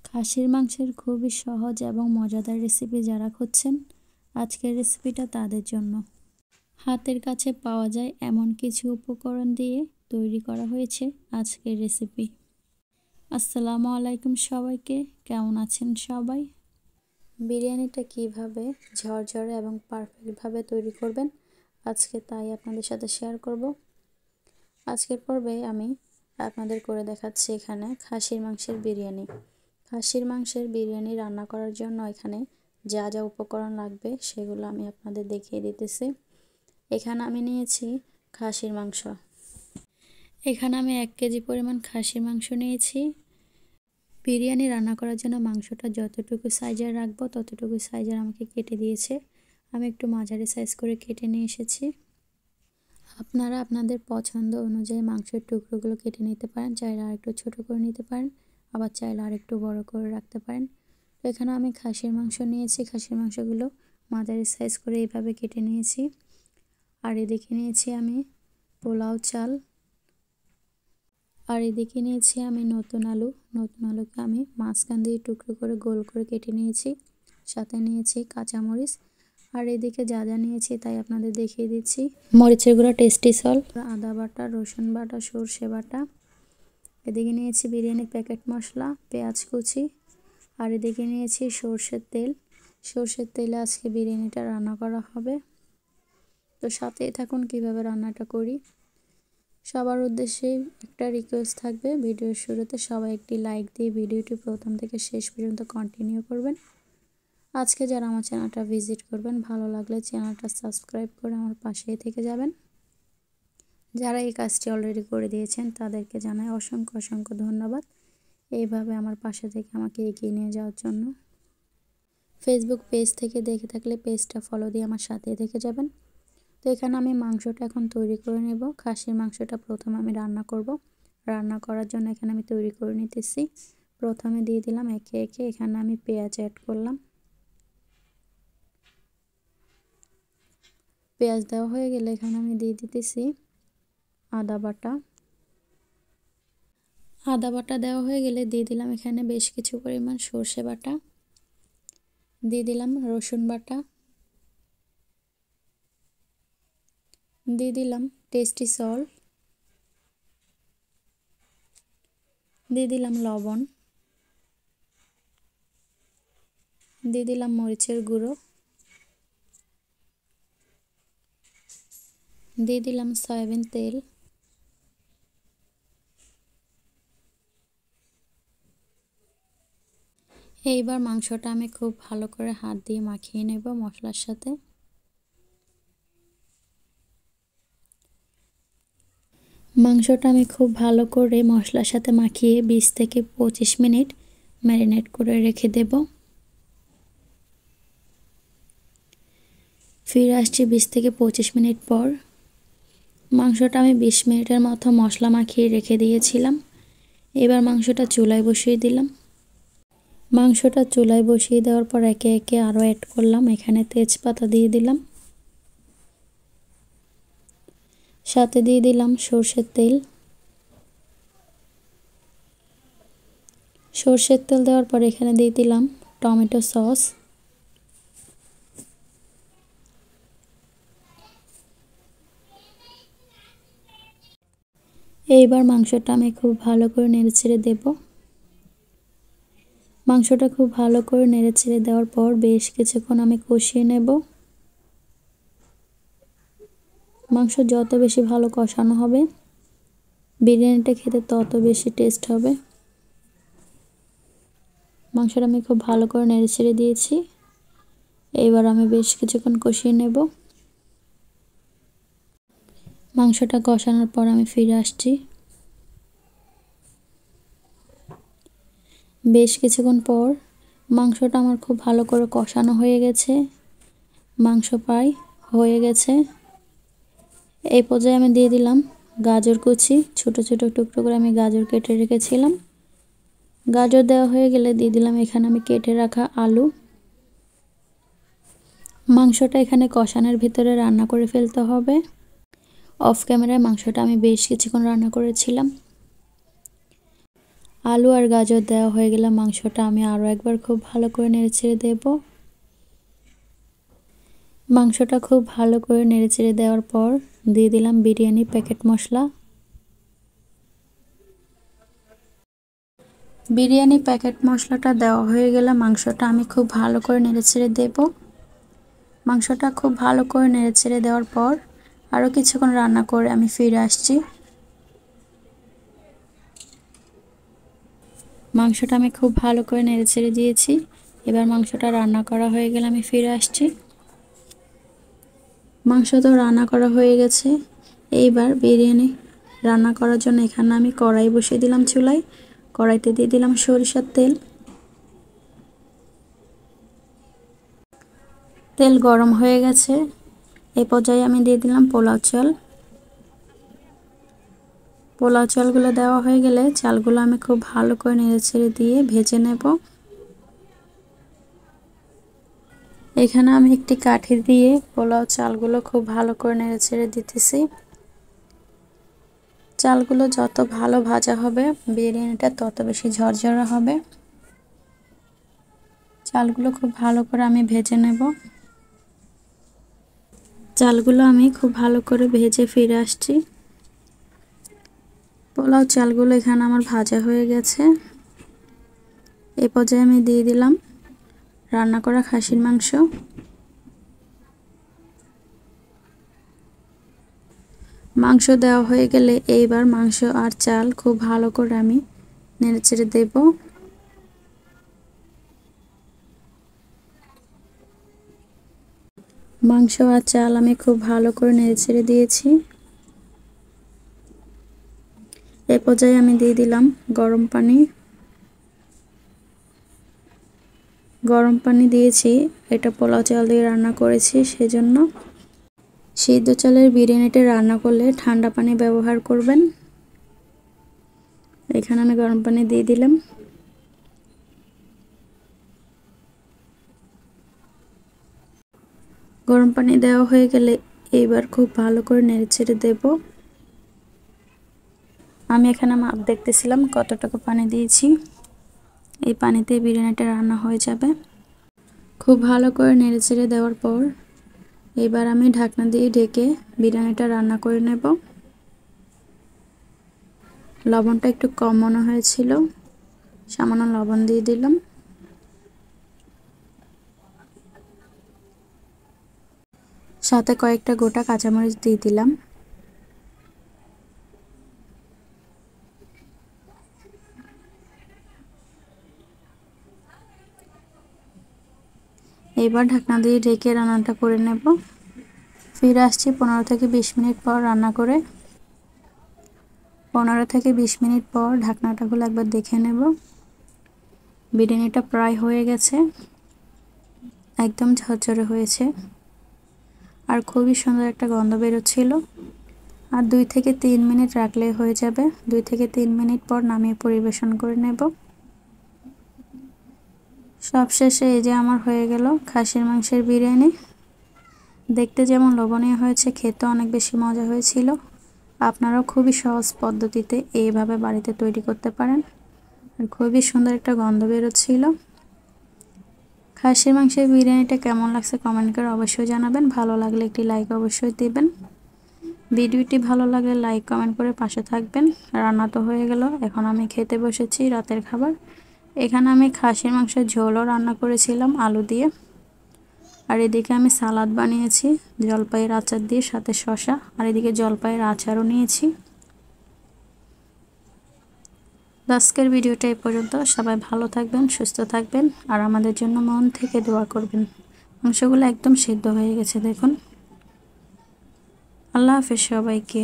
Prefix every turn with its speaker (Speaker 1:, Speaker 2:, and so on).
Speaker 1: খাসির মাংসের খুবই সহজ এবং মজাদার রেসিপি যারা খুঁজছেন, আজকের রেসিপিটা তাদের জন্য। হাতের কাছে পাওয়া যায় এমন কিছু উপকরণ দিয়ে তৈরি করা হয়েছে আজকের রেসিপি। আসসালামু আলাইকুম সবাইকে, কেমন আছেন সবাই? বিরিয়ানিটা কিভাবে ঝরঝরে এবং পারফেক্টভাবে তৈরি করবেন আজকে তাই আপনাদের সাথে শেয়ার করব। আজকের পর্বে আমি আপনাদের করে দেখাচ্ছি এখানে খাসির মাংসের বিরিয়ানি। খাসির মাংসের বিরিয়ানি রান্না করার জন্য এখানে যা যা উপকরণ লাগবে সেগুলো আমি আপনাদের দেখিয়ে দিতেছি। এখানে আমি নিয়েছি খাসির মাংস। এখানে আমি 1 কেজি পরিমাণ খাসির মাংস নিয়েছি। বিরিয়ানি রান্না করার জন্য মাংসটা যতটুকু সাইজের রাখবো ততটুকু সাইজের আমাকে কেটে দিয়েছে। আমি একটু মাঝারি সাইজ করে কেটে নিয়ে এসেছি। আপনারা আপনাদের পছন্দ অনুযায়ী মাংসের টুকরোগুলো কেটে নিতে পারেন, চাইলে আর একটু ছোটো করে নিতে পারেন, আবার চাইলে আর একটু বড় করে রাখতে পারেন। তো এখানে আমি খাসির মাংস নিয়েছি, খাসির মাংসগুলো মাঝারি সাইজ করে এইভাবে কেটে নিয়েছি। আর এদিকে নিয়েছি আমি পোলাও চাল, আর এদিকে নিয়েছি আমি নতুন আলুকে আমি মাঝখান দিয়ে টুকরো করে গোল করে কেটে নিয়েছি। সাথে নিয়েছি কাঁচামরিচ, আর এদিকে যা যা নিয়েছি তাই আপনাদের দেখিয়ে দিচ্ছি। মরিচের গুঁড়া, টেস্টি সল্ট, আদা বাটা, রসুন বাটা, সর্ষে বাটা। এদিকে নিয়েছি বিরিয়ানির প্যাকেট মশলা, পেঁয়াজ কুচি, আর এদিকে নিয়েছি সর্ষের তেল। সর্ষের তেলে আজকে বিরিয়ানিটা রান্না করা হবে। তো সাথেই থাকুন কিভাবে রান্নাটা করি। সবার উদ্দেশ্যে একটা রিকোয়েস্ট থাকবে, ভিডিওর শুরুতে সবাই একটি লাইক দিয়ে ভিডিওটি প্রথম থেকে শেষ পর্যন্ত কন্টিনিউ করবেন। আজকে যারা আমার চ্যানেলটা ভিজিট করবেন, ভালো লাগলে চ্যানেলটা সাবস্ক্রাইব করে আমার পাশেই থেকে যাবেন। যারা এই কাজটি অলরেডি করে দিয়েছেন তাদেরকে জানাই অসংখ্য অসংখ্য ধন্যবাদ, এইভাবে আমার পাশে থেকে আমাকে এগিয়ে নিয়ে যাওয়ার জন্য। ফেসবুক পেজ থেকে দেখে থাকলে পেজটা ফলো দিয়ে আমার সাথেই থেকে যাবেন। তো এখানে আমি মাংসটা এখন তৈরি করে নেব। খাসির মাংসটা প্রথমে আমি রান্না করব। রান্না করার জন্য এখানে আমি তৈরি করে নিতেছি। প্রথমে দিয়ে দিলাম একে একে এখানে আমি পেঁয়াজ অ্যাড করলাম। পেঁয়াজ দেওয়া হয়ে গেলে এখানে আমি দিয়ে দিতেছি আদা বাটা। আদা বাটা দেওয়া হয়ে গেলে দিয়ে দিলাম এখানে বেশ কিছু পরিমাণ সর্ষে বাটা, দিয়ে দিলাম রসুন বাটা, দিয়ে দিলাম টেস্টি সল্ট, দিয়ে দিলাম লবণ, দিয়ে দিলাম মরিচের গুঁড়ো, দিয়ে দিলাম সয়াবিন তেল, এইবার মাংসটা আমি খুব ভালো করে হাত দিয়ে মাখিয়ে নেব মশলার সাথে। মাংসটা আমি খুব ভালো করে মশলার সাথে মাখিয়ে 20 থেকে 25 মিনিট ম্যারিনেট করে রেখে দেব। ফিরে আসছি 20 থেকে 25 মিনিট পর। মাংসটা আমি 20 মিনিটের মতো মশলা মাখিয়ে রেখে দিয়েছিলাম। এবার মাংসটা চুলায় বসিয়ে দিলাম। মাংসটা চুলায় বসিয়ে দেওয়ার পর একে একে আরও অ্যাড করলাম। এখানে তেজপাতা দিয়ে দিলাম, সাথে দিয়ে দিলাম সর্ষের তেল। সর্ষের তেল দেওয়ার পর এখানে দিয়ে দিলাম টমেটো সস। এইবার মাংসটা আমি খুব ভালো করে নেড়েচেড়ে দেব। মাংসটা খুব ভালো করে নেড়েচেড়ে দেওয়ার পর বেশ কিছুক্ষণ আমি কষিয়ে নেব। মাংস যত বেশি ভালো কষানো হবে বিরিয়ানিটা খেতে তত বেশি টেস্ট হবে। মাংসটা আমি খুব ভালো করে নেড়েচেড়ে দিয়েছি। এবার আমি বেশ কিছুক্ষণ কষিয়ে নেব। মাংসটা কষানোর পর আমি ফিরে আসছি। বেশ কিছুক্ষণ পর মাংসটা আমার খুব ভালো করে কষানো হয়ে গেছে। মাংস প্রায় হয়ে গেছে। এই পর্যায়ে আমি দিয়ে দিলাম গাজর কুচি, ছোট ছোট টুকরো করে আমি গাজর কেটে রেখেছিলাম। গাজর দেওয়া হয়ে গেলে দিয়ে দিলাম এখানে আমি কেটে রাখা আলু। মাংসটা এখানে কষানোর ভিতরে রান্না করে ফেলতে হবে। অফ ক্যামেরায় মাংসটা আমি বেশ কিছুক্ষণ রান্না করেছিলাম। আলু আর গাজর দেওয়া হয়ে গেলে মাংসটা আমি আরও একবার খুব ভালো করে নেড়েচেড়ে দেব। মাংসটা খুব ভালো করে নেড়েচেড়ে দেওয়ার পর দিয়ে দিলাম বিরিয়ানি প্যাকেট মশলা। বিরিয়ানি প্যাকেট মশলাটা দেওয়া হয়ে গেলে মাংসটা আমি খুব ভালো করে নেড়েচেড়ে দেব। মাংসটা খুব ভালো করে নেড়েচেড়ে দেওয়ার পর আরও কিছুক্ষণ রান্না করে আমি ফিরে আসছি। মাংসটা আমি খুব ভালো করে নেড়েচেড়ে দিয়েছি। এবার মাংসটা রান্না করা হয়ে গেলে আমি ফিরে আসছি। মাংস তো রান্না করা হয়ে গেছে। এইবার বিরিয়ানি রান্না করার জন্য এখানে আমি কড়াই বসিয়ে দিলাম চুলায়। কড়াইতে দিয়ে দিলাম সরিষার তেল। তেল গরম হয়ে গেছে। এই পর্যায়ে আমি দিয়ে দিলাম পোলাও চাল। পোলাও চালগুলো দেওয়া হয়ে গেলে চালগুলো আমি খুব ভালো করে নেড়েচেড়ে দিয়ে ভেজে নেব। এখানে আমি একটি কাঠি দিয়ে পোলাও চালগুলো খুব ভালো করে নেড়েচেড়ে দিতেছি। চালগুলো যত ভালো ভাজা হবে বিরিয়ানিটা তত বেশি ঝরঝরে হবে। চালগুলো খুব ভালো করে আমি ভেজে নেব। চালগুলো আমি খুব ভালো করে ভেজে ফিরে আসছি। পোলাও চালগুলো এখানে আমার ভাজা হয়ে গেছে। এই পর্যায়ে আমি দিয়ে দিলাম রান্না করা খাসির মাংস। মাংস দেওয়া হয়ে গেলে এইবার মাংস আর চাল খুব ভালো করে আমি নেড়েচেড়ে দেব। মাংস আর চাল আমি খুব ভালো করে নেড়েচেড়ে দিয়েছি। এই পর্যায়ে আমি দিয়ে দিলাম গরম পানি। গরম পানি দিয়েছি, এটা পোলাও চাল দিয়ে রান্না করেছি সেজন্য। সিদ্ধ চালের বিরিয়ানিটা রান্না করলে ঠান্ডা পানি ব্যবহার করবেন। এখানে আমি গরম পানি দিয়ে দিলাম। গরম পানি দেওয়া হয়ে গেলে এইবার খুব ভালো করে নেড়েচেড়ে দেব। আমি এখানে মাপ দেখতেছিলাম কতটুকু পানি দিয়েছি। এই পানিতে বিরিয়ানিটা রান্না হয়ে যাবে। খুব ভালো করে নেড়েচেড়ে দেওয়ার পর এবার আমি ঢাকনা দিয়ে ঢেকে বিরিয়ানিটা রান্না করে নেব। লবণটা একটু কম মনে হয়েছিল, সামান্য লবণ দিয়ে দিলাম। সাথে কয়েকটা গোটা কাঁচামরিচ দিয়ে দিলাম। এবার ঢাকনা দিয়ে ঢেকে রান্নাটা করে নেব। ফিরে আসছি 15 থেকে 20 মিনিট পর রান্না করে। 15 থেকে 20 মিনিট পর ঢাকনাটা খুলে একবার দেখে নেব। বিরিয়ানিটা প্রায় হয়ে গেছে, একদম ঝরঝরে হয়েছে আর খুবই সুন্দর একটা গন্ধ বেরোচ্ছিল। আর 2 থেকে 3 মিনিট রাখলে হয়ে যাবে। 2 থেকে 3 মিনিট পর নামিয়ে পরিবেশন করে নেব। সবশেষে এই যে আমার হয়ে গেল খাসির মাংসের বিরিয়ানি। দেখতে যেমন লোভনীয় হয়েছে, খেতে অনেক বেশি মজা হয়েছিল। আপনারাও খুবই সহজ পদ্ধতিতে এইভাবে বাড়িতে তৈরি করতে পারেন। আর খুবই সুন্দর একটা গন্ধ বেরোচ্ছিল। খাসির মাংসের বিরিয়ানিটা কেমন লাগছে কমেন্ট করে অবশ্যই জানাবেন। ভালো লাগলে একটি লাইক অবশ্যই দিবেন। ভিডিওটি ভালো লাগলে লাইক কমেন্ট করে পাশে থাকবেন। রান্না তো হয়ে গেল, এখন আমি খেতে বসেছি রাতের খাবার। এখানে আমি খাসির মাংসের ঝোলও রান্না করেছিলাম আলু দিয়ে। আর এদিকে আমি সালাদ বানিয়েছি জলপাইয়ের আচার দিয়ে, সাথে শসা। আর এদিকে জলপাইয়ের আচারও নিয়েছি। আজকের ভিডিওটা এই পর্যন্ত। সবাই ভালো থাকবেন, সুস্থ থাকবেন আর আমাদের জন্য মন থেকে দোয়া করবেন। মাংসগুলো একদম সিদ্ধ হয়ে গেছে দেখুন। আল্লাহ হাফেজ সবাইকে।